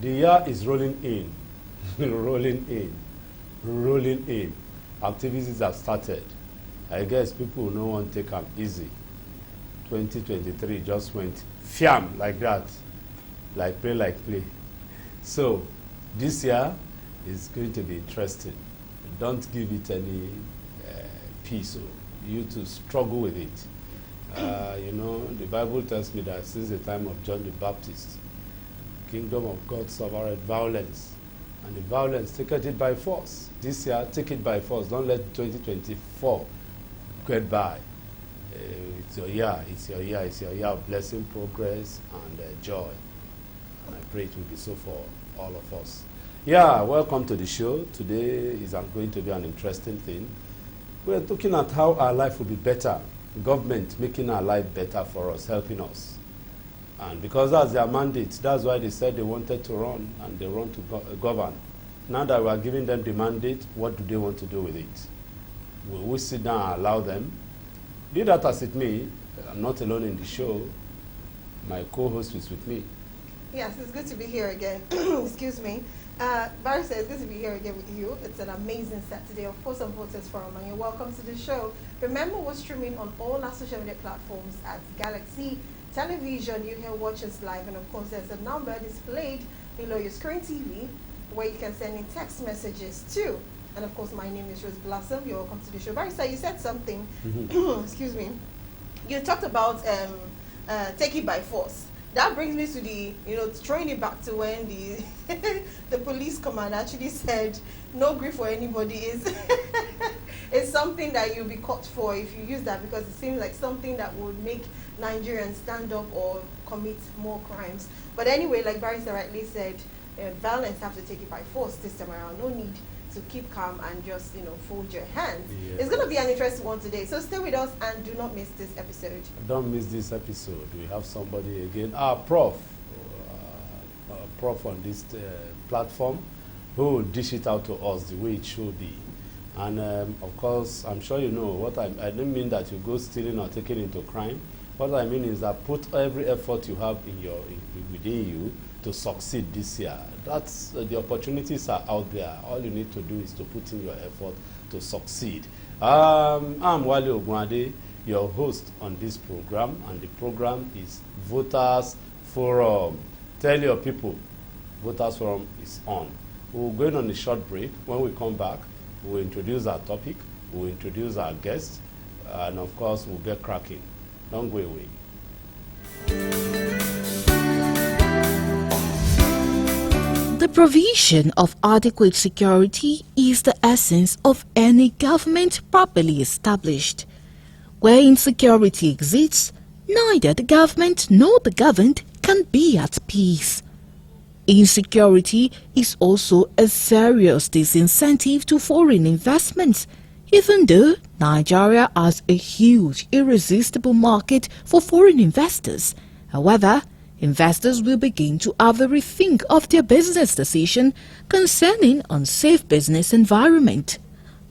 The year is rolling in, rolling in, rolling in. Activities have started. I guess people will not want to take them easy. 2023 just went fiam like that, like play. So this year is going to be interesting. Don't give it any peace. So you to struggle with it. You know, the Bible tells me that since the time of John the Baptist, kingdom of God suffered violence, and the violence taketh it by force. This year, take it by force. Don't let 2024 get by. It's your year. It's your year. It's your year of blessing, progress, and joy. And I pray it will be so for all of us. Yeah, welcome to the show. Today is going to be an interesting thing. We're looking at how our life will be better. Government making our life better for us, helping us. And because that's their mandate, that's why they said they wanted to run, and they run to govern. Now that we are giving them the mandate, what do they want to do with it? Will we sit down and allow them? Be that as it may, I'm not alone in the show. My co-host is with me. Yes, it's good to be here again. Excuse me. Barrister, it's good to be here again with you. It's an amazing Saturday of Post and Voters Forum, and you're welcome to the show. Remember, we're streaming on all our social media platforms at Galaxy Television. You can watch us live, and of course, there's a number displayed below your screen TV where you can send in text messages too. And of course, my name is Rose Blossom. You're welcome to the show. Barrister, you said something. Excuse me. You talked about take it by force. That brings me to the, throwing it back to when the the police commander actually said, no grief for anybody is it's something that you'll be caught for if you use that, because it seems like something that would make Nigerians stand up or commit more crimes. But anyway, like Barrister rightly said, violence have to take it by force this time around. No need to keep calm and just, fold your hands. Yes. It's going to be an interesting one today. So stay with us and do not miss this episode. Don't miss this episode. We have somebody again, our prof on this platform, who will dish it out to us the way it should be. And of course, I'm sure you know what I don't mean that you go stealing or taking into crime. What I mean is that put every effort you have within you to succeed this year. That's the opportunities are out there. All you need to do is to put in your effort to succeed. I'm Wale Ogunade, your host on this program, and the program is Voters Forum. Tell your people, Voters Forum is on. We're going on a short break. When we come back, we'll introduce our topic, we'll introduce our guests, and of course, we'll get cracking. Don't go away. The provision of adequate security is the essence of any government properly established. Where insecurity exists, neither the government nor the governed can be at peace. Insecurity is also a serious disincentive to foreign investments, even though Nigeria has a huge, irresistible market for foreign investors. However, investors will begin to have a rethink of their business decision concerning unsafe business environment.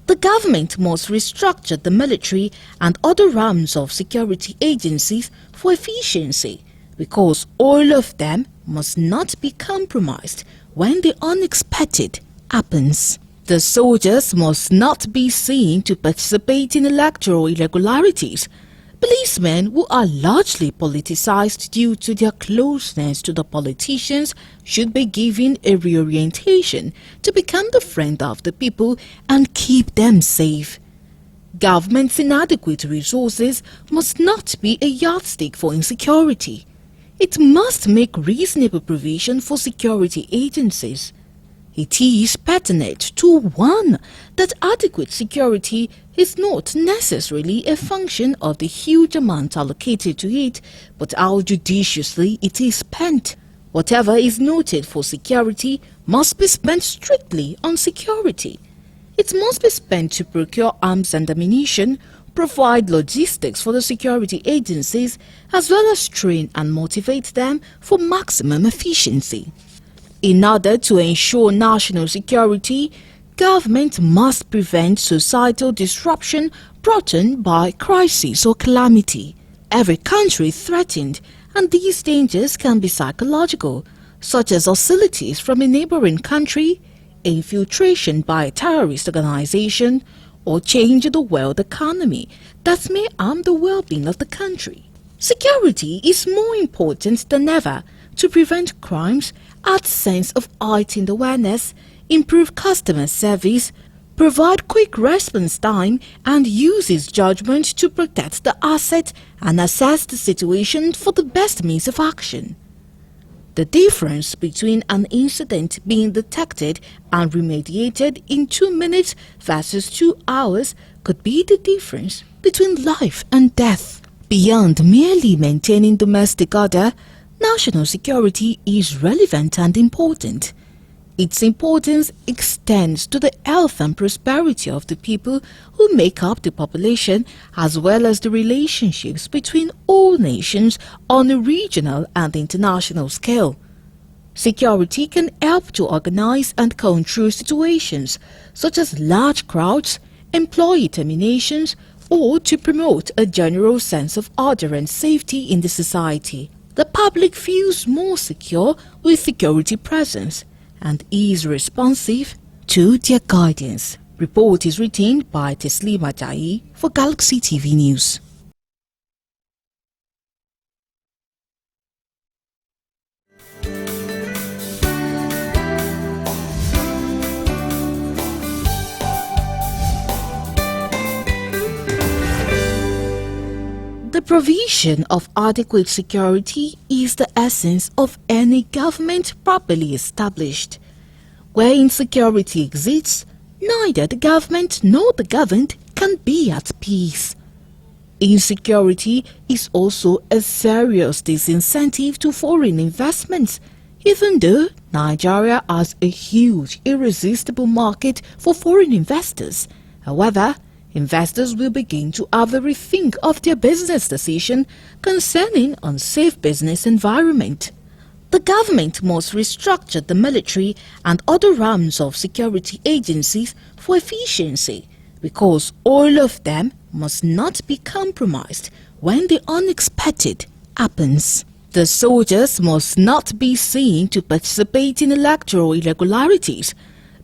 The government must restructure the military and other arms of security agencies for efficiency, because all of them must not be compromised when the unexpected happens. The soldiers must not be seen to participate in electoral irregularities. Policemen, who are largely politicized due to their closeness to the politicians, should be given a reorientation to become the friend of the people and keep them safe. Government's inadequate resources must not be a yardstick for insecurity. It must make reasonable provision for security agencies. It is pertinent to warn that adequate security is not necessarily a function of the huge amount allocated to it, but how judiciously it is spent. Whatever is noted for security must be spent strictly on security. It must be spent to procure arms and ammunition, provide logistics for the security agencies, as well as train and motivate them for maximum efficiency. In order to ensure national security, government must prevent societal disruption brought on by crisis or calamity. Every country is threatened, and these dangers can be psychological, such as hostilities from a neighboring country, infiltration by a terrorist organization, or change in the world economy that may harm the well-being of the country. Security is more important than ever to prevent crimes, add sense of heightened awareness, improve customer service, provide quick response time, and uses judgment to protect the asset and assess the situation for the best means of action. The difference between an incident being detected and remediated in 2 minutes versus 2 hours could be the difference between life and death. Beyond merely maintaining domestic order, national security is relevant and important. Its importance extends to the health and prosperity of the people who make up the population, as well as the relationships between all nations on a regional and international scale. Security can help to organize and control situations such as large crowds, employee terminations, or to promote a general sense of order and safety in the society. The public feels more secure with security presence and is responsive to their guidance. Report is written by Teslima Jai for Galaxy TV News. The provision of adequate security is the essence of any government properly established. Where insecurity exists, neither the government nor the governed can be at peace. Insecurity is also a serious disincentive to foreign investments, even though Nigeria has a huge, irresistible market for foreign investors. However, investors will begin to have a rethink of their business decision concerning unsafe business environment. The government must restructure the military and other arms of security agencies for efficiency, because all of them must not be compromised when the unexpected happens. The soldiers must not be seen to participate in electoral irregularities.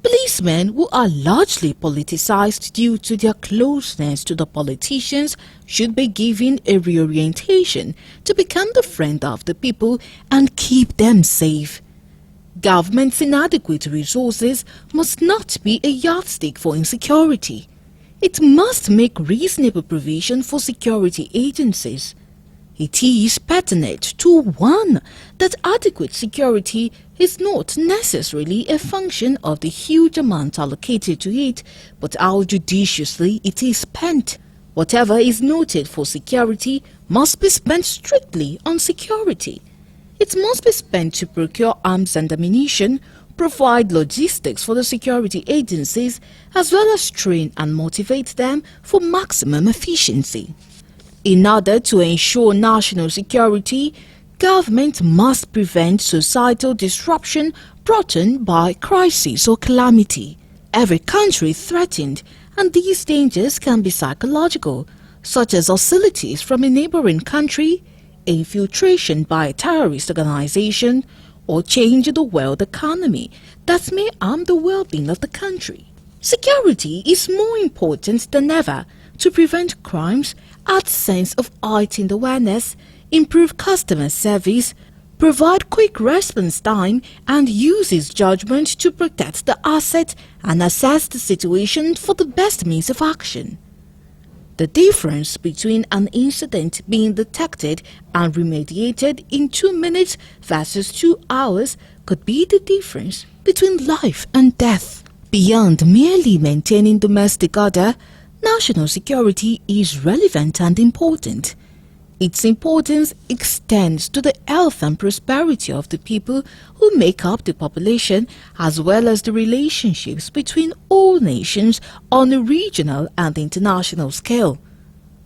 Policemen, who are largely politicized due to their closeness to the politicians, should be given a reorientation to become the friend of the people and keep them safe. Government's inadequate resources must not be a yardstick for insecurity. It must make reasonable provision for security agencies. It is pertinent to warn that adequate security is not necessarily a function of the huge amount allocated to it, but how judiciously it is spent. Whatever is noted for security must be spent strictly on security. It must be spent to procure arms and ammunition, provide logistics for the security agencies, as well as train and motivate them for maximum efficiency. In order to ensure national security, government must prevent societal disruption brought on by crisis or calamity. Every country is threatened, and these dangers can be psychological, such as hostilities from a neighboring country, infiltration by a terrorist organization, or change in the world economy that may harm the well-being of the country. Security is more important than ever to prevent crimes, add sense of heightened awareness, improve customer service, provide quick response time, and uses judgment to protect the asset and assess the situation for the best means of action. The difference between an incident being detected and remediated in 2 minutes versus 2 hours could be the difference between life and death. Beyond merely maintaining domestic order, national security is relevant and important. Its importance extends to the health and prosperity of the people who make up the population, as well as the relationships between all nations on a regional and international scale.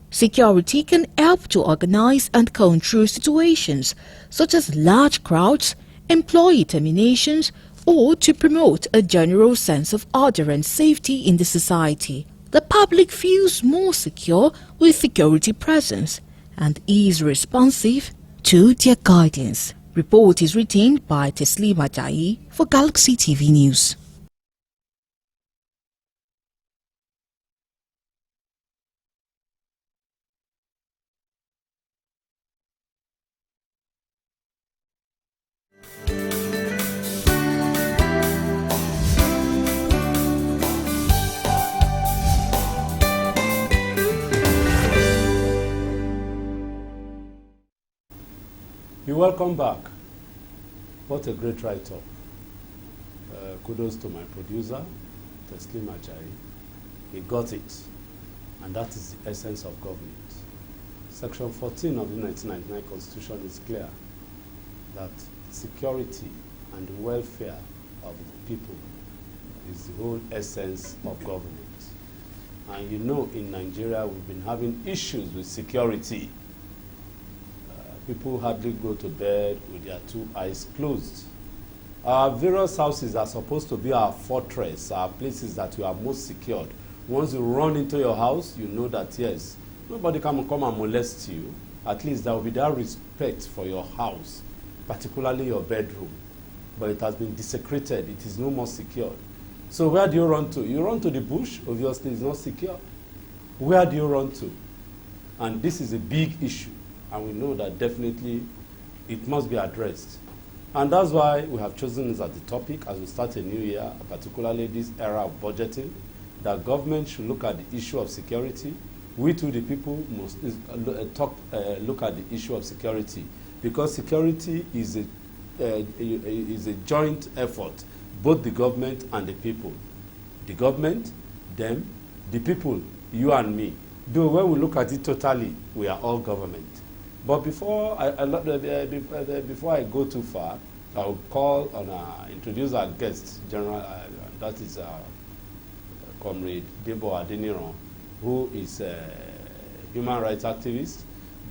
Security can help to organize and control situations such as large crowds, employee terminations, or to promote a general sense of order and safety in the society. The public feels more secure with security presence and is responsive to their guidance. Report is retained by Teslim Ajayi for Galaxy TV News. You're welcome back. What a great write-up. Kudos to my producer, Teslim Ajayi. He got it. And that is the essence of government. Section 14 of the 1999 Constitution is clear that security and the welfare of the people is the whole essence of government. And you know, in Nigeria, we've been having issues with security. People hardly go to bed with their two eyes closed. Our various houses are supposed to be our fortress, our places that you are most secured. Once you run into your house, you know that, yes, nobody can come and molest you. At least there will be that respect for your house, particularly your bedroom. But it has been desecrated. It is no more secured. So where do you run to? You run to the bush. Obviously, it's not secure. Where do you run to? And this is a big issue. And we know that definitely it must be addressed. And that's why we have chosen this as the topic as we start a new year, particularly this era of budgeting, that government should look at the issue of security. We too, the people, must look at the issue of security, because security is a joint effort, both the government and the people. The government, them, the people, you and me. Though when we look at it totally, we are all government. But before I go too far, I'll call on introduce our guest, General, that is Comrade Debo Adeniran, who is a human rights activist.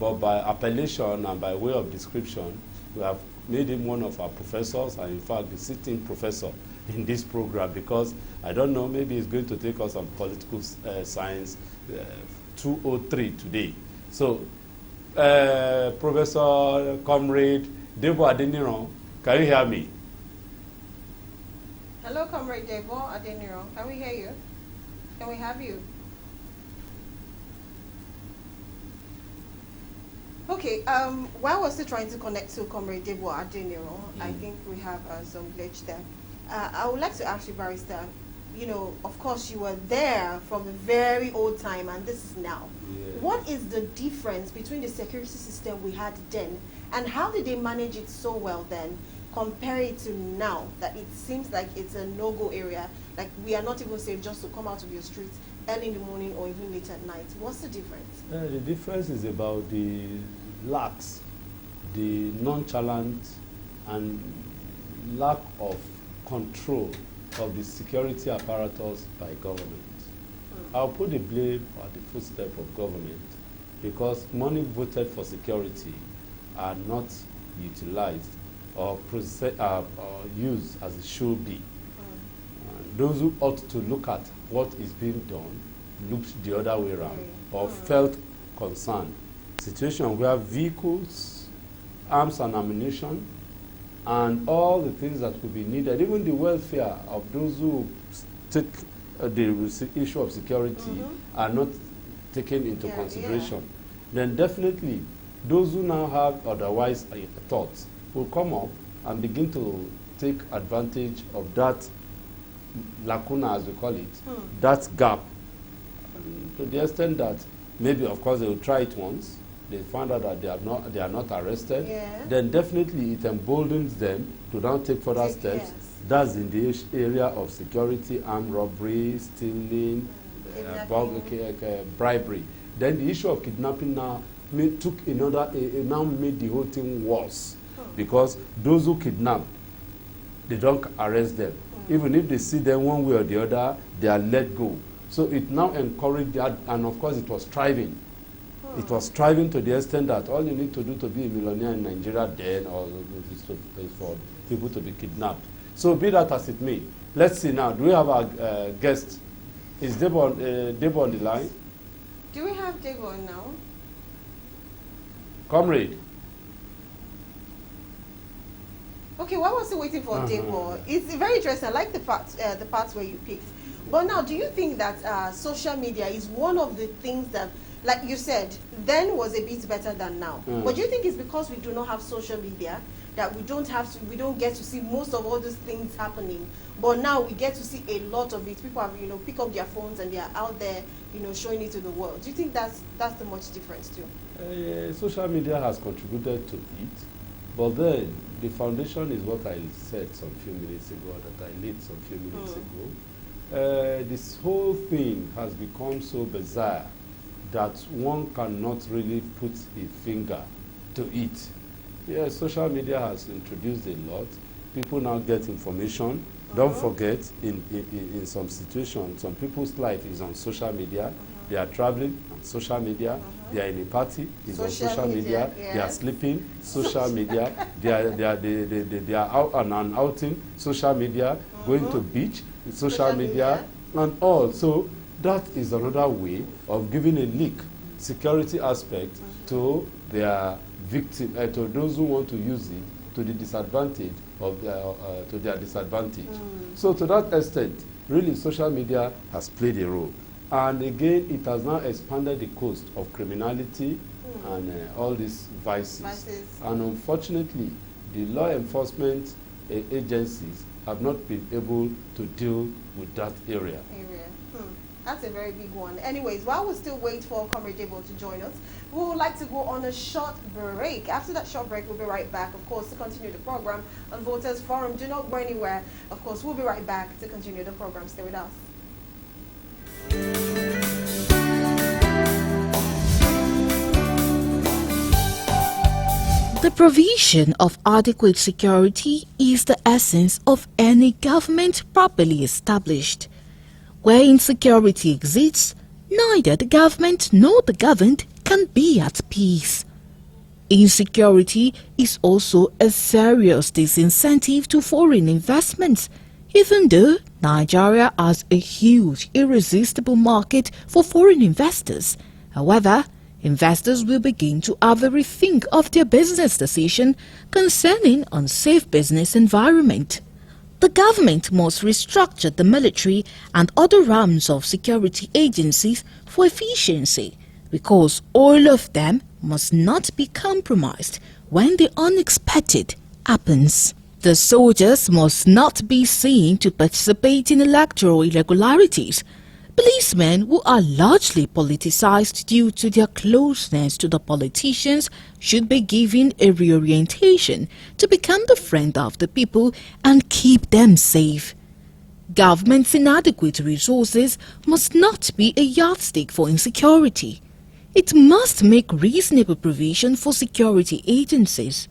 But by appellation and by way of description, we have made him one of our professors, and in fact, the sitting professor in this program, because I don't know, maybe he's going to take us on political science 203 today. So, Professor Comrade Debo Adeniran, can you hear me? Hello, Comrade Debo Adeniran. Can we hear you? Can we have you? Okay, while we're still trying to connect to Comrade Debo Adeniran, I think we have some glitch there. I would like to ask you, Barrister, you know, of course you were there from a very old time and this is now. Yeah. What is the difference between the security system we had then and how did they manage it so well then compared to now that it seems like it's a no-go area, like we are not even safe just to come out of your streets early in the morning or even late at night? What's the difference? The difference is about the lax, the nonchalant and lack of control of the security apparatus by government. I'll put the blame at the footstep of government because money voted for security are not utilized or used as it should be. Those who ought to look at what is being done looked the other way around or felt concerned. Situation where vehicles, arms and ammunition, and all the things that could be needed, even the welfare of those who take the issue of security are not taken into consideration, then definitely those who now have otherwise thoughts will come up and begin to take advantage of that lacuna, as we call it, that gap, to the extent that maybe, of course, they will try it once, they find out that they are not arrested, then definitely it emboldens them to now take further steps. That's in the area of security, armed robbery, stealing, bribery. Then the issue of kidnapping now now made the whole thing worse, because those who kidnap, they don't arrest them. Even if they see them one way or the other, they are let go. So it now encouraged that, and of course it was thriving. It was striving to the extent that all you need to do to be a millionaire in Nigeria then is for people to be kidnapped. So be that as it may. Let's see now. Do we have our guest? Is Debo on the line? Do we have Debo now? Comrade. Okay, while we're still waiting for Debo, it's very interesting. I like the parts where you picked. But now, do you think that social media is one of the things that, like you said, then was a bit better than now? But do you think it's because we do not have social media that we don't get to see most of all these things happening? But now we get to see a lot of it. People have, pick up their phones and they are out there, showing it to the world. Do you think that's the much difference too? Social media has contributed to it, but then the foundation is what I said some few minutes ago, that I laid some few minutes ago. This whole thing has become so bizarre that one cannot really put a finger to it. Yes, social media has introduced a lot. People now get information. Don't forget, in some situations, some people's life is on social media. They are traveling on social media. They are in a party, it's on social media. Yes. They are sleeping, social media. They are out on an outing, social media. Going to beach, social media, and all. So that is another way of giving a leak security aspect to their victim, to those who want to use it to the disadvantage of their disadvantage. So to that extent, really social media has played a role. And again, it has now expanded the coast of criminality and all these vices. And unfortunately, the law enforcement agencies have not been able to deal with that area. That's a very big one. Anyways, while we still wait for Comrade Debo to join us, we would like to go on a short break. After that short break, we'll be right back, of course, to continue the program on Voters Forum. Do not go anywhere. Of course, we'll be right back to continue the program. Stay with us. The provision of adequate security is the essence of any government properly established. Where insecurity exists, neither the government nor the governed can be at peace. Insecurity is also a serious disincentive to foreign investments, even though Nigeria has a huge, irresistible market for foreign investors. However, investors will begin to have a rethink of their business decision concerning unsafe business environment. The government must restructure the military and other arms of security agencies for efficiency, because all of them must not be compromised when the unexpected happens. The soldiers must not be seen to participate in electoral irregularities. Policemen, who are largely politicized due to their closeness to the politicians, should be given a reorientation to become the friend of the people and keep them safe. Government's inadequate resources must not be a yardstick for insecurity. It must make reasonable provision for security agencies.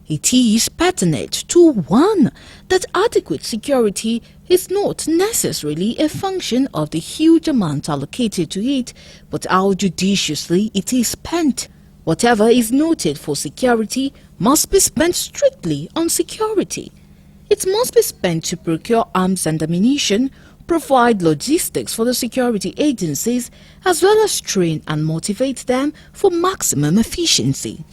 It is pertinent to one that adequate security is not necessarily a function of the huge amount allocated to it, but how judiciously it is spent. Whatever is noted for security must be spent strictly on security. It must be spent to procure arms and ammunition, provide logistics for the security agencies, as well as train and motivate them for maximum efficiency.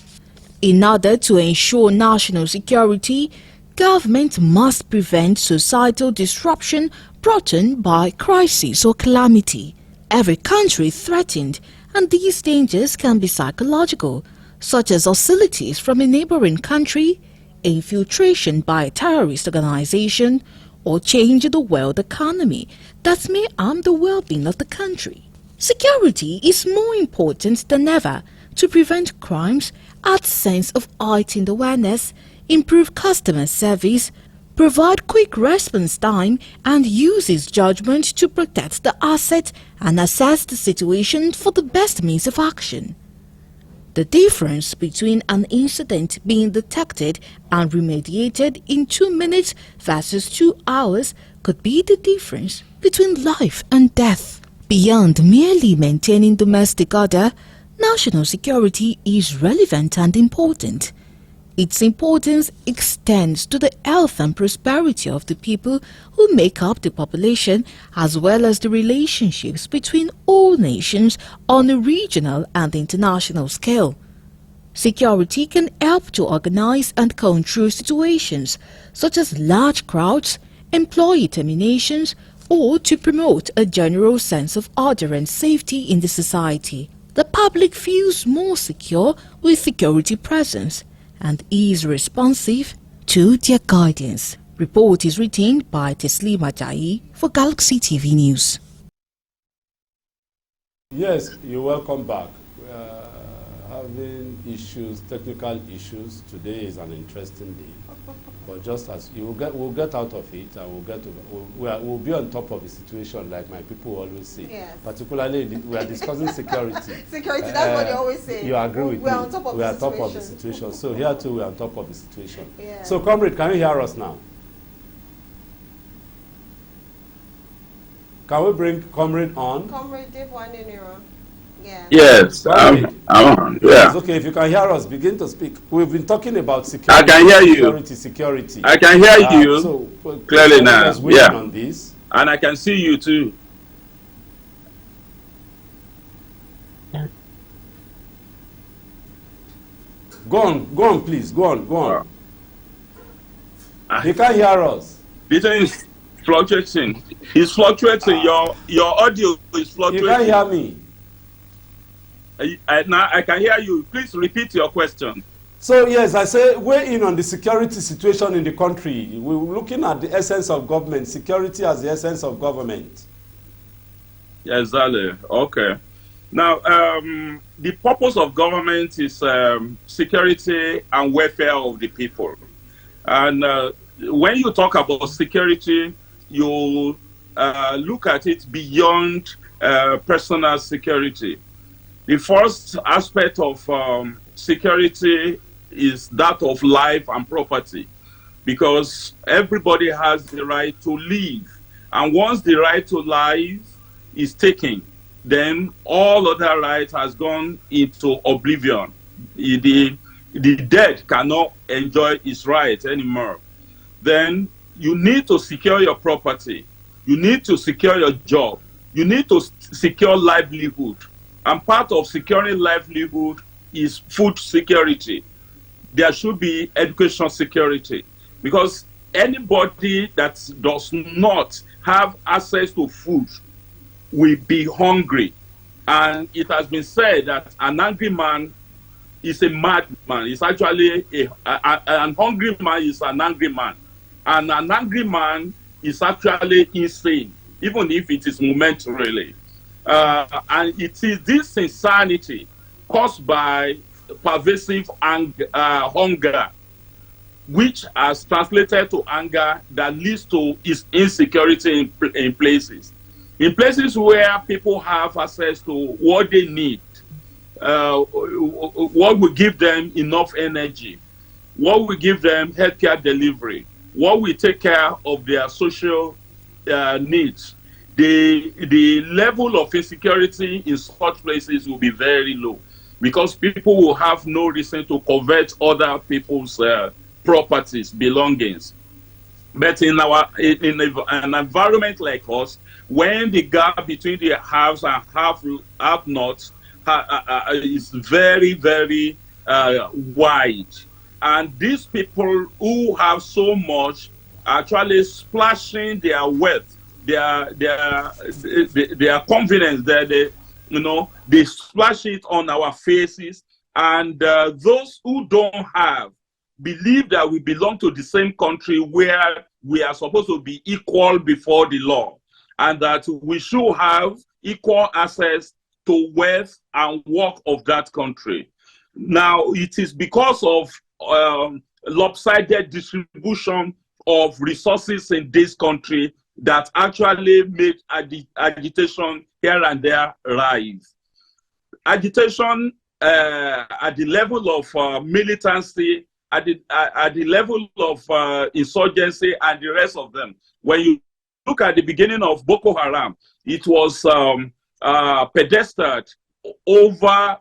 In order to ensure national security, government must prevent societal disruption brought on by crisis or calamity. Every country is threatened, and these dangers can be psychological, such as hostilities from a neighboring country, infiltration by a terrorist organization, or change in the world economy that may harm the well-being of the country. Security is more important than ever to prevent crimes, add sense of heightened awareness, improve customer service, provide quick response time, and uses judgment to protect the asset and assess the situation for the best means of action. The difference between an incident being detected and remediated in 2 minutes versus 2 hours could be the difference between life and death. Beyond merely maintaining domestic order, national security is relevant and important. Its importance extends to the health and prosperity of the people who make up the population, as well as the relationships between all nations on a regional and international scale. Security can help to organize and control situations such as large crowds, employee terminations, or to promote a general sense of order and safety in the society. The public feels more secure with security presence and is responsive to their guidance. Report is written by Teslim Ajayi for Galaxy TV News. Yes, you're welcome back. We are having issues, technical issues. Today is an interesting day, but just as we'll get out of it, and we'll be on top of the situation, like my people always say. Yes. Particularly, we are discussing security. Security, that's what they always say. You agree with me? We're on top of we the are situation. top of the situation. So here too, we are on top of the situation. Yeah. So, comrade, can you hear us now? Can we bring comrade on? Comrade Dave Wandeniro. Yeah. Yes, I'm on. Yeah. Okay, if you can hear us, begin to speak. We've been talking about security. I can hear you. Security. I can hear you clearly now. Yeah. On this. And I can see you too. Go on, please. Go on. He can't hear us. This is fluctuating. It's fluctuating. Your audio is fluctuating. You can't hear me. Now I can hear you. Please repeat your question. So yes, I say weigh in on the security situation in the country. We're looking at the essence of government, security as the essence of government. Exactly. Okay. Now, the purpose of government is security and welfare of the people. And when you talk about security, you look at it beyond personal security. The first aspect of security is that of life and property, because everybody has the right to live. And once the right to life is taken, then all other rights has gone into oblivion. The dead cannot enjoy his rights anymore. Then you need to secure your property. You need to secure your job. You need to secure livelihood. And part of securing livelihood is food security. There should be education security, because anybody that does not have access to food will be hungry. And it has been said that an angry man is a madman. It's actually an hungry man is an angry man. And an angry man is actually insane, even if it is momentarily. And it is this insanity caused by pervasive hunger, which has translated to anger that leads to its insecurity in places. In places where people have access to what they need, what will give them enough energy, what will give them healthcare delivery, what will take care of their social needs, the level of insecurity in such places will be very low, because people will have no reason to covet other people's properties, belongings. But in an environment like us, when the gap between the haves and have-nots is very, very wide, and these people who have so much are actually splashing their wealth, their confidence, they splash it on our faces, and those who don't have believe that we belong to the same country where we are supposed to be equal before the law, and that we should have equal access to wealth and work of that country. Now, it is because of lopsided distribution of resources in this country that actually made agitation here and there rise. Agitation at the level of militancy, at the level of insurgency and the rest of them. When you look at the beginning of Boko Haram, it was pedestaled over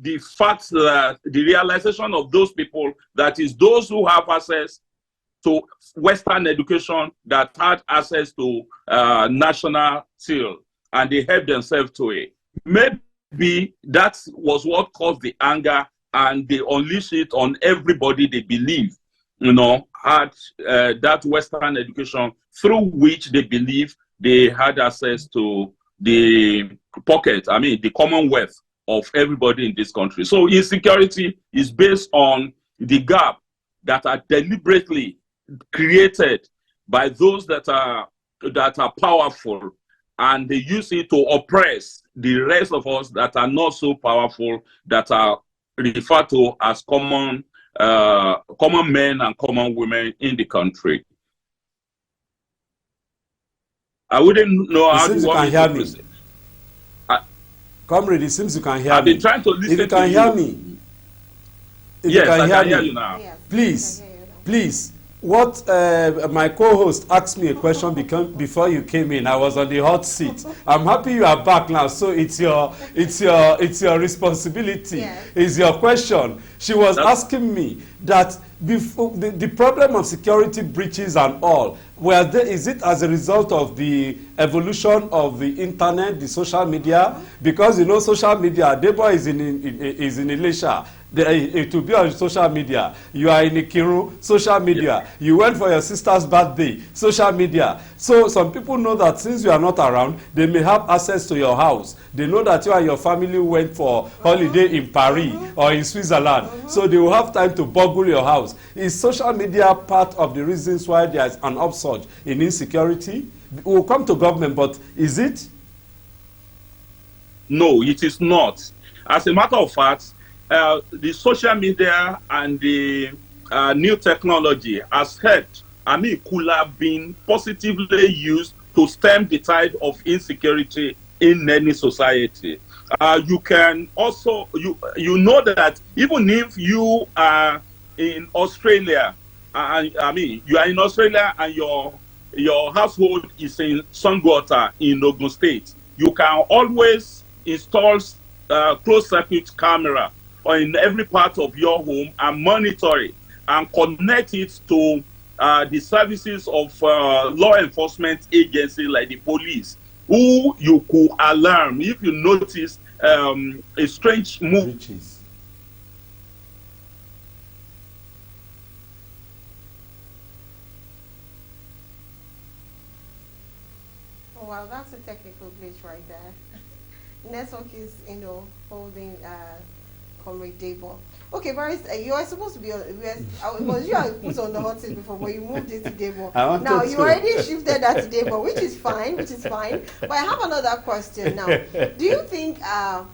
the fact that the realization of those people, that is those who have access to Western education, that had access to national till, and they helped themselves to it. Maybe that was what caused the anger and they unleash it on everybody they believe, had that Western education through which they believe they had access to the pocket, the commonwealth of everybody in this country. So insecurity is based on the gap that are deliberately created by those that are powerful, and they use it to oppress the rest of us that are not so powerful, that are referred to as common men and common women in the country. I wouldn't know how you can hear me. Comrade, it seems you can hear me. I've been trying to listen to you. If you can hear me. Yes, I can hear you now. Yes, Please, what my co-host asked me a question before you came in. I was on the hot seat. I'm happy you are back now. So it's your responsibility. Yes. It's your question. She was asking me that before the problem of security breaches and all, is it as a result of the evolution of the internet, the social media? Because social media, Debo is in Elisha. It will be on social media. You are in Ikiru, social media. Yes. You went for your sister's birthday, social media. So some people know that since you are not around, they may have access to your house. They know that you and your family went for holiday in Paris or in Switzerland. So they will have time to burgle your house. Is social media part of the reasons why there is an upsurge in insecurity? We will come to government, but is it? No, it is not. As a matter of fact, the social media and the new technology has helped, could have been positively used to stem the tide of insecurity in any society. You can also, you know that even if you are in Australia, you are in Australia and your household is in Songwater in Ogun State, you can always install closed-circuit camera in every part of your home and monitor it and connect it to the services of law enforcement agencies like the police, who you could alarm if you notice a strange move. Oh, wow, that's a technical glitch right there. Network is, holding Comrade Debo. Okay, Boris, you are supposed to be on. Was you are put on the hot seat before, but you moved it to Debo. Now you already shifted that to Debo, which is fine. But I have another question now. Do you think?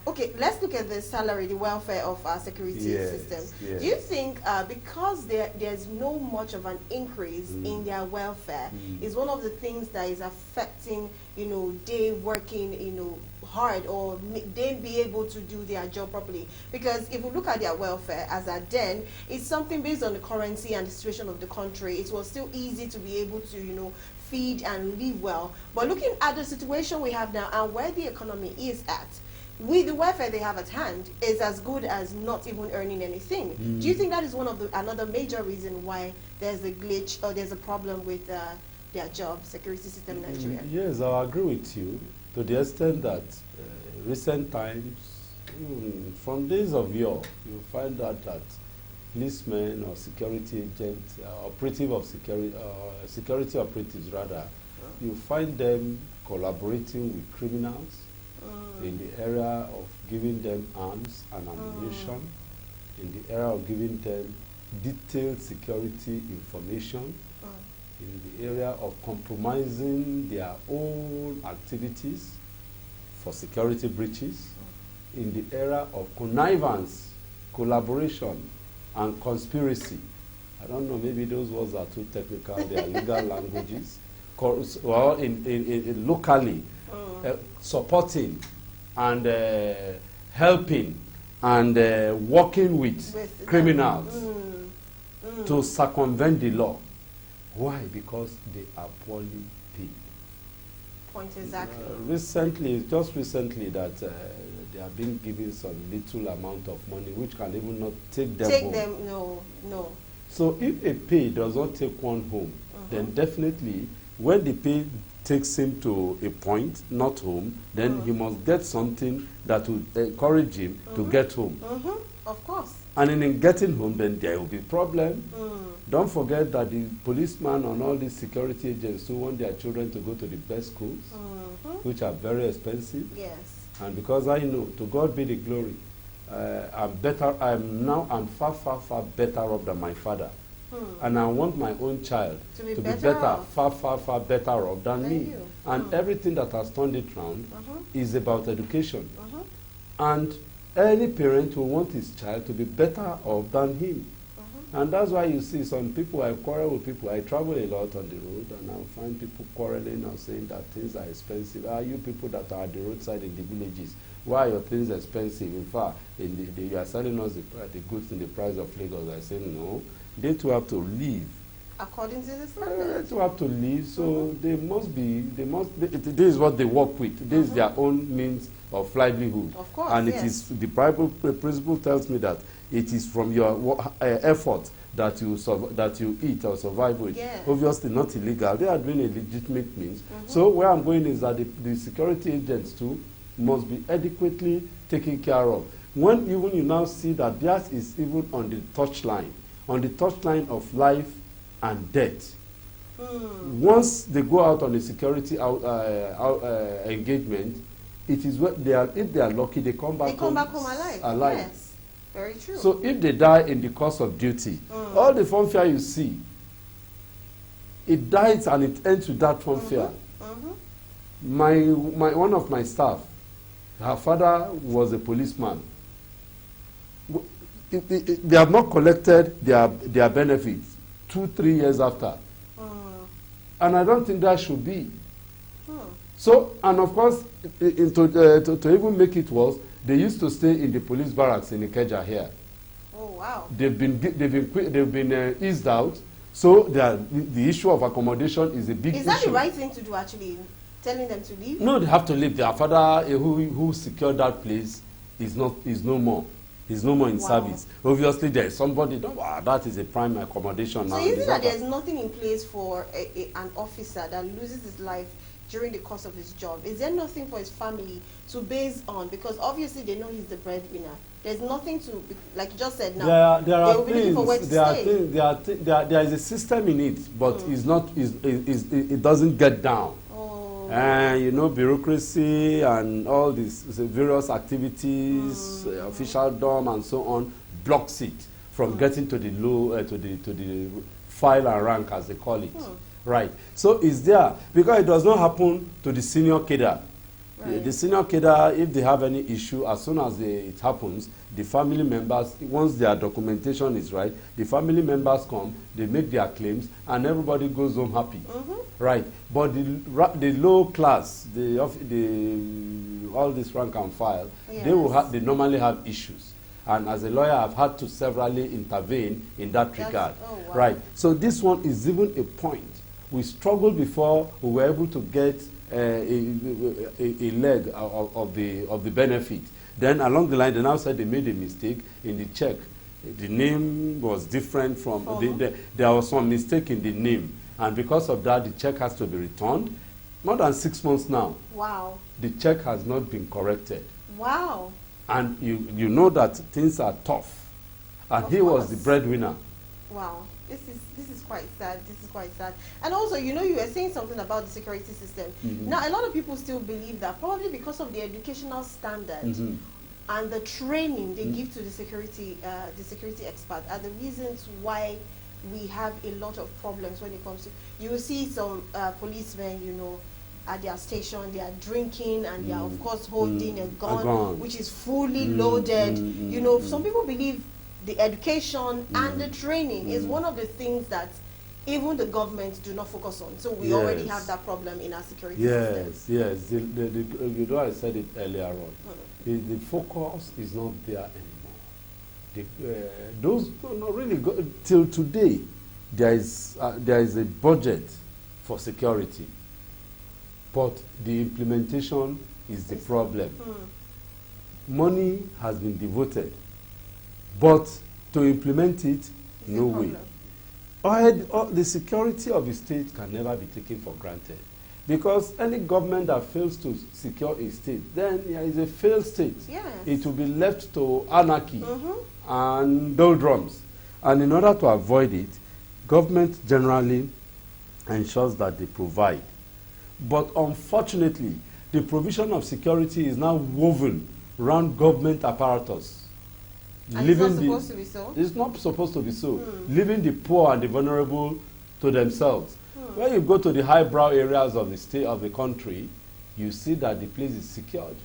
Okay, let's look at the salary, the welfare of our security system. Yes. Do you think because there's no much of an increase in their welfare is one of the things that is affecting they working hard or they be able to do their job properly? Because if we look at their welfare as at then, it's something based on the currency and the situation of the country. It was still easy to be able to feed and live well. But looking at the situation we have now and where the economy is at, with the welfare they have at hand is as good as not even earning anything. Do you think that is one of another major reason why there's a glitch or there's a problem with their job security system in Nigeria? Yes, I agree with you to the extent that recent times, from days of yore, you find out that policemen or security agents, security operatives rather, you find them collaborating with criminals in the area of giving them arms and ammunition, in the area of giving them detailed security information, in the area of compromising their own activities for security breaches, in the area of connivance, collaboration, and conspiracy. I don't know, maybe those words are too technical, they are legal languages. Well, in locally, supporting and helping and working with criminals to circumvent the law. Why? Because they are poorly paid. Point exactly. Just recently that they are being given some little amount of money which can even not take them home. No. So if a pay does not take one home, then definitely when the pay takes him to a point, not home, then he must get something that will encourage him to get home. Of course. And in getting home, then there will be problem. Mm. Don't forget that the policeman and all these security agents who want their children to go to the best schools, which are very expensive. Yes. And because I know, to God be the glory, I'm far, far, far better off than my father. And I want my own child To be be better better, off. far, far, far better off than me. you. And everything that has turned it round is about education. Mhm. And any parent will want his child to be better off than him. And that's why you see some people, I quarrel with people. I travel a lot on the road, and I'll find people quarreling or saying that things are expensive. Are you people that are at the roadside in the villages? Why are your things expensive? In fact, you are selling us the goods in the price of Lagos. I say, no, they too have to live. According to the They standard. too have to live, so this is what they work with. This is their own means of livelihood. Of course, and it yes. is the Bible principle tells me that it is from your effort that you eat or survive with. Yes. Obviously not illegal. They are doing a legitimate means. So where I'm going is that the security agents too must be adequately taken care of. When even you now see that theirs is even on the touchline of life and death. Once they go out on a security engagement, it is what if they are lucky, they come back home alive. Yes. Very true. So if they die in the course of duty, all the funfair you see, it dies and it ends with that funfair. One of my staff, her father was a policeman. They have not collected their benefits 2-3 years after. And I don't think that should be. So, and of course, to even make it worse, they used to stay in the police barracks in Ikeja here. Oh wow! They've been eased out. So the issue of accommodation is a big issue. Is that the right thing to do? Actually, telling them to leave? No, they have to leave. Their father, who secured that place, is no more. He's no more in service. Obviously, there is somebody. That is a prime accommodation. So now. is it that there's nothing in place for an officer that loses his life during the course of his job? Is there nothing for his family to base on? Because obviously they know he's the breadwinner. There's nothing to, like you just said now. There are they will be looking for where to stay. There is a system in it, but it doesn't get down. And bureaucracy and all these various activities, officialdom and so on, blocks it from getting to the low, to the file and rank, as they call it. Right. So it's there because it does not happen to the senior cadre. Right. The senior cadre, if they have any issue, as soon as it happens, the family members, once their documentation is right, the family members come, they make their claims, and everybody goes home happy. Right. But the low class, all this rank and file, they normally have issues. And as a lawyer, I've had to severally intervene in that regard. Right. So this one is even a point. We struggled before we were able to get a leg of the benefit. Then along the line, they now said they made a mistake in the check. The name was different from there was some mistake in the name, and because of that, the check has to be returned. More than 6 months now. Wow. The check has not been corrected. Wow. And you know that things are tough, and he was the breadwinner. Wow. This is quite sad. This is quite sad. And also, you were saying something about the security system. Now, a lot of people still believe that probably because of the educational standard and the training they give to the security expert are the reasons why we have a lot of problems when it comes to. You will see some policemen, at their station, they are drinking and they are of course holding a gun, which is fully loaded. Some people believe the education and the training is one of the things that even the government do not focus on. So we already have that problem in our security system. Yes. I said it earlier on. The focus is not there anymore. Those not really till today. There is a budget for security, but the implementation is the problem. Money has been devoted, but to implement it, no way. The security of the state can never be taken for granted. Because any government that fails to secure a state, then it is a failed state. Yes. It will be left to anarchy Mm-hmm. and doldrums. And in order to avoid it, government generally ensures that they provide. But unfortunately, the provision of security is now woven around government apparatus. And it's not supposed to be so? It's not supposed to be so. Leaving the poor and the vulnerable to themselves. When you go to the highbrow areas of the state of the country, you see that the place is secured.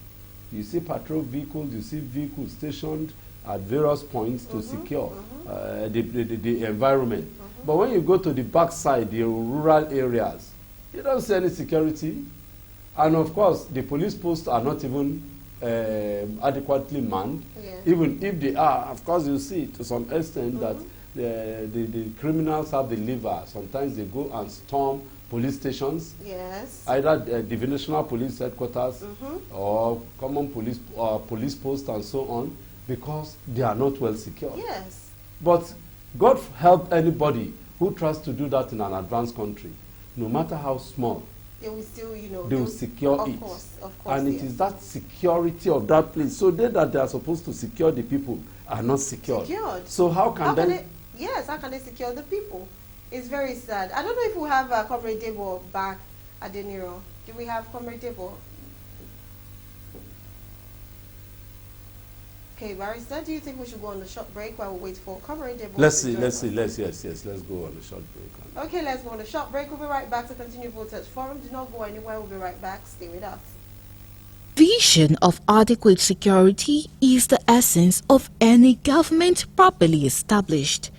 You see patrol vehicles, you see vehicles stationed at various points to secure the environment. But when you go to the backside, the rural areas, you don't see any security. And of course, the police posts are not even adequately manned. Yeah. Even if they are, of course, you see to some extent that the criminals have the lever. Sometimes they go and storm police stations, Yes. either the divisional police headquarters or common police posts and so on, because they are not well secured. Yes. But God help anybody who tries to do that in an advanced country, no matter how small. They will still, They will secure it. Of course, And it yes. is that security of that place. So they that they are supposed to secure the people are not secured. Secured. So how can they? Yes, how can they secure the people? It's very sad. I don't know if we have Comrade Debo back at De Niro. Do we have Comrade Debo? Okay, Barrister, do you think we should go on a short break while we wait for Comrade Debo? Let's to see. join us? Yes. Let's go on a short break. Okay, let's go on a short break. We'll be right back to continue Voters Forum. Do not go anywhere. We'll be right back. Stay with us. Vision of adequate security is the essence of any government properly established.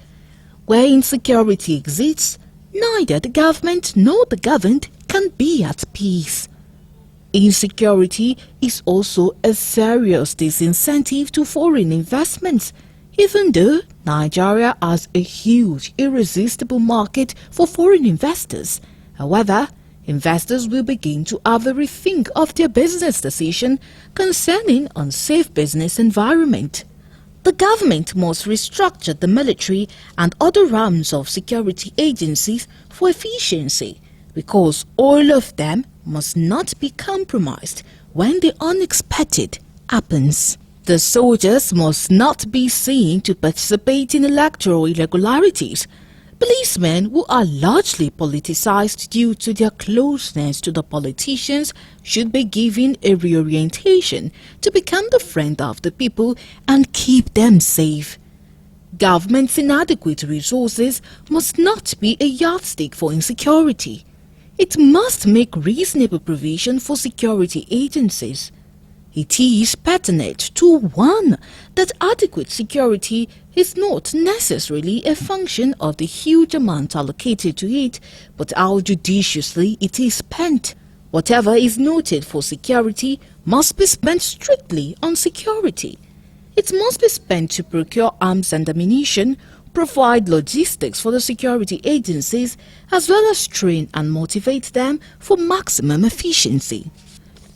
Where insecurity exists, neither the government nor the governed can be at peace. Insecurity is also a serious disincentive to foreign investments, even though Nigeria has a huge, irresistible market for foreign investors. However, investors will begin to have a rethink of their business decision concerning unsafe business environment. The government must restructure the military and other arms of security agencies for efficiency, because all of them must not be compromised when the unexpected happens. The soldiers must not be seen to participate in electoral irregularities. Policemen who are largely politicized due to their closeness to the politicians should be given a reorientation to become the friend of the people and keep them safe. Government's inadequate resources must not be a yardstick for insecurity. It must make reasonable provision for security agencies. It is pertinent to warn that adequate security is not necessarily a function of the huge amount allocated to it, but how judiciously it is spent. Whatever is noted for security must be spent strictly on security. It must be spent to procure arms and ammunition, provide logistics for the security agencies, as well as train and motivate them for maximum efficiency.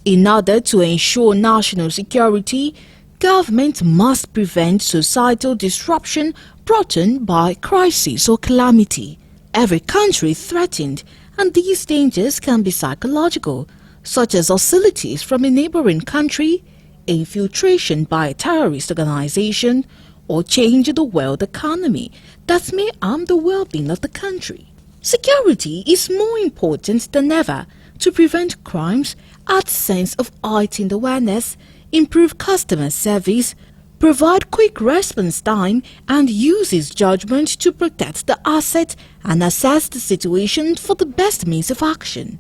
In order to ensure national security, government must prevent societal disruption brought on by crisis or calamity. Every country is threatened, and these dangers can be psychological, such as hostilities from a neighboring country, infiltration by a terrorist organization, or change in the world economy that may harm the well-being of the country. Security is more important than ever to prevent crimes, add sense of heightened awareness, improve customer service, provide quick response time, and uses judgment to protect the asset and assess the situation for the best means of action.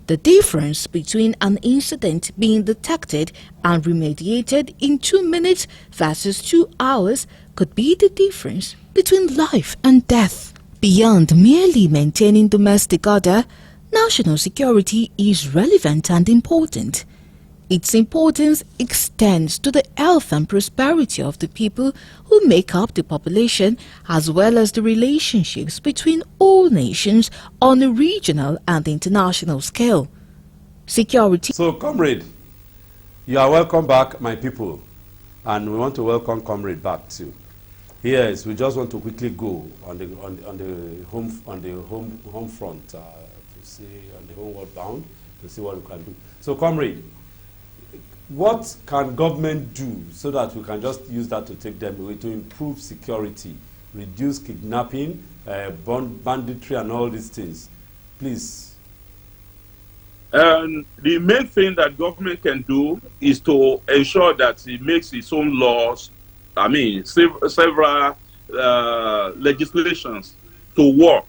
The difference between an incident being detected and remediated in 2 minutes versus 2 hours could be the difference between life and death. Beyond merely maintaining domestic order, national security is relevant and important. Its importance extends to the health and prosperity of the people who make up the population, as well as the relationships between all nations on a regional and international scale. Security. So, comrade, you are welcome back, my people, and we want to welcome comrade back too. Yes, we just want to quickly go on the home front see on the Homeward Bound to see what we can do. So, comrade, what can government do so that we can just use that to take them away to improve security, reduce kidnapping, banditry, and all these things? Please. The main thing that government can do is to ensure that it makes its own laws, I mean, several legislations to work.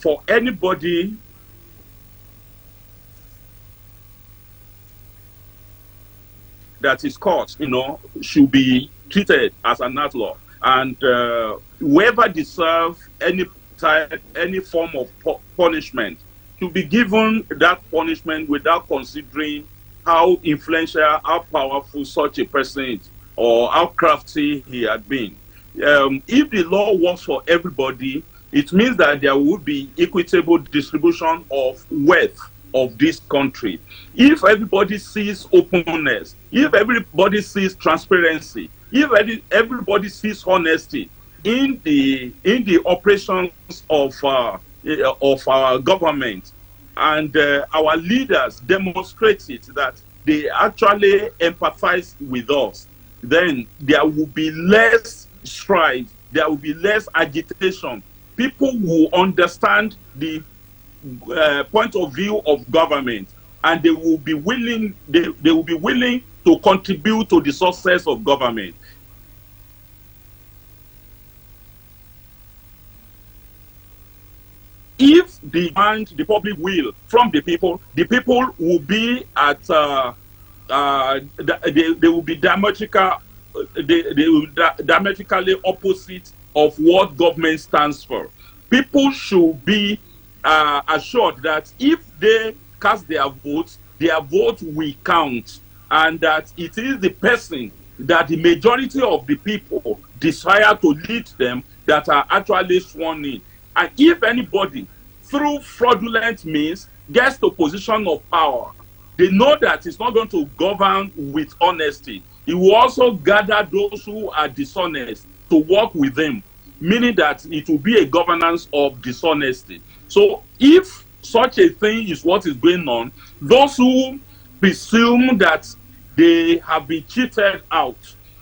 For anybody that is caught, should be treated as an outlaw. And whoever deserves any form of punishment to be given that punishment without considering how influential, how powerful such a person is, or how crafty he had been. If the law works for everybody, it means that there would be equitable distribution of wealth of this country. If everybody sees openness, if everybody sees transparency, if everybody sees honesty in the operations of our government, and our leaders demonstrate it, that they actually empathize with us, then there will be less strife, there will be less agitation. People will understand the point of view of government, and they will be willing to contribute to the success of government. If the public will from the people will be at they will be diametrically opposite of what government stands for. People should be assured that if they cast their vote will count, and that it is the person that the majority of the people desire to lead them that are actually sworn in. And if anybody, through fraudulent means, gets to position of power, they know that it's not going to govern with honesty. He will also gather those who are dishonest to work with them, meaning that it will be a governance of dishonesty. So if such a thing is what is going on, those who presume that they have been cheated out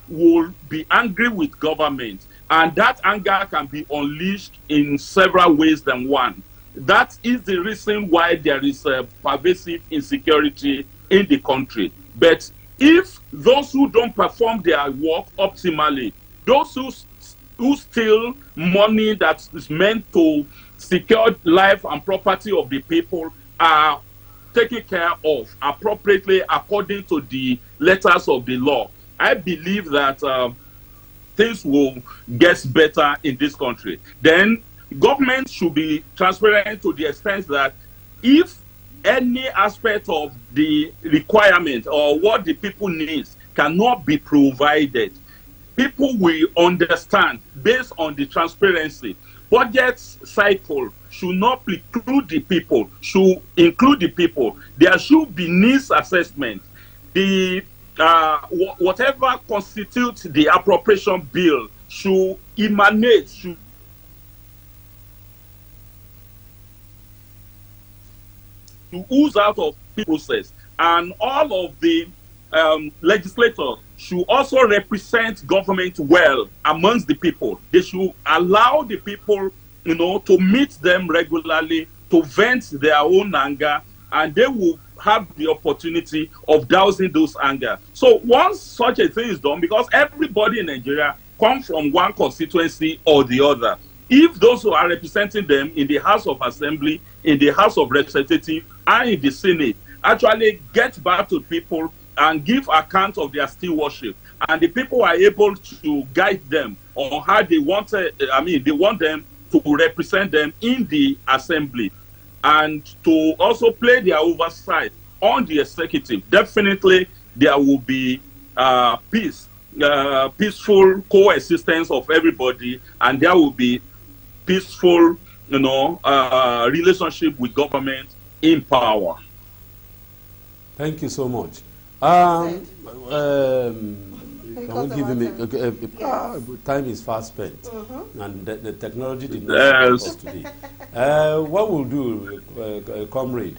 will be angry with government. And that anger can be unleashed in several ways than one. That is the reason why there is a pervasive insecurity in the country. But if those who don't perform their work optimally, those who steal money that is meant to secure life and property of the people are taken care of appropriately according to the letters of the law, I believe that things will get better in this country. Then government should be transparent to the extent that if any aspect of the requirement or what the people need cannot be provided, people will understand based on the transparency. Budget cycle should not preclude the people, should include the people. There should be needs assessment. The whatever constitutes the appropriation bill should emanate, should ooze out of the process. And all of the legislators should also represent government well amongst the people. They should allow the people, to meet them regularly, to vent their own anger, and they will have the opportunity of dousing those anger. So once such a thing is done, because everybody in Nigeria comes from one constituency or the other, if those who are representing them in the House of Assembly, in the House of Representatives, and in the Senate actually get back to people and give account of their stewardship, and the people are able to guide them on how they want they want them to represent them in the assembly, and to also play their oversight on the executive, definitely there will be peaceful coexistence of everybody, and there will be peaceful, relationship with government in power. Thank you so much. Because Can we give him yes. time is fast spent, Mm-hmm. and the technology did not support Yes. us today. What we'll do, comrade,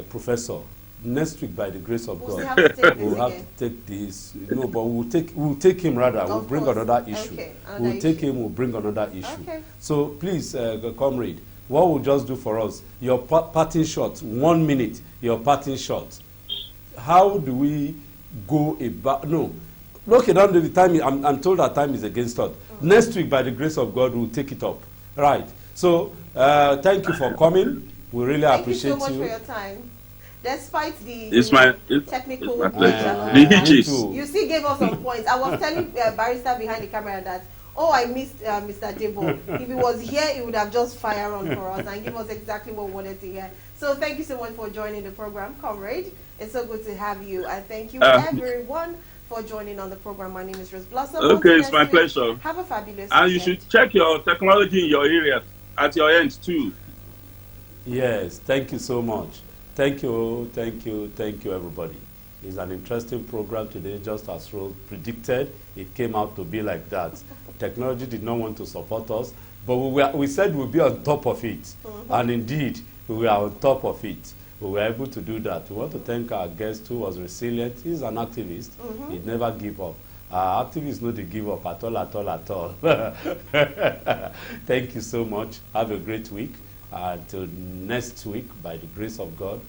professor, next week by the grace of We'll God, have to take we'll this have again. to take this. No, but we'll take him rather. We'll Of bring course. another issue. Okay, another We'll take issue. him. We'll bring another issue. Okay. So please, comrade, what we'll just do for us, your parting shot, 1 minute, your parting shot. How do we go about? No, okay, now the time. I'm told that time is against us. Next week, by the grace of God, we'll take it up. Right. So thank you for coming. We really appreciate you. Thank you so much for your time. Despite the technical pleasure. the hitches. you still gave us some points. I was telling Barrister behind the camera that, oh, I missed Mr. Debo. If he was here, he would have just fire on for us and give us exactly what we wanted to hear. So thank you so much for joining the program, comrade. It's so good to have you. I thank you everyone for joining on the program. My name is Rose Blossom. Okay, it's my pleasure. Have a fabulous And you weekend. should check your technology in your area at your end too. Yes, thank you so much. Thank you, everybody. It's an interesting program today, just as Rose predicted. It came out to be like that. Technology did not want to support us, but we said we'll be on top of it. And indeed, we were on top of it. We were able to do that. We want to thank our guest who was resilient. He's an activist. He never give up. Our activists know they give up at all. Thank you so much. Have a great week. Until next week, by the grace of God,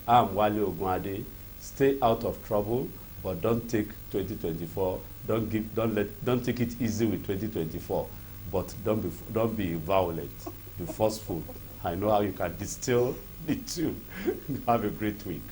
I'm Wale Ogunade. Stay out of trouble, but don't take 2024. Don't take it easy with 2024. But don't be violent. Be forceful. I know how you can distill the two. Have a great week.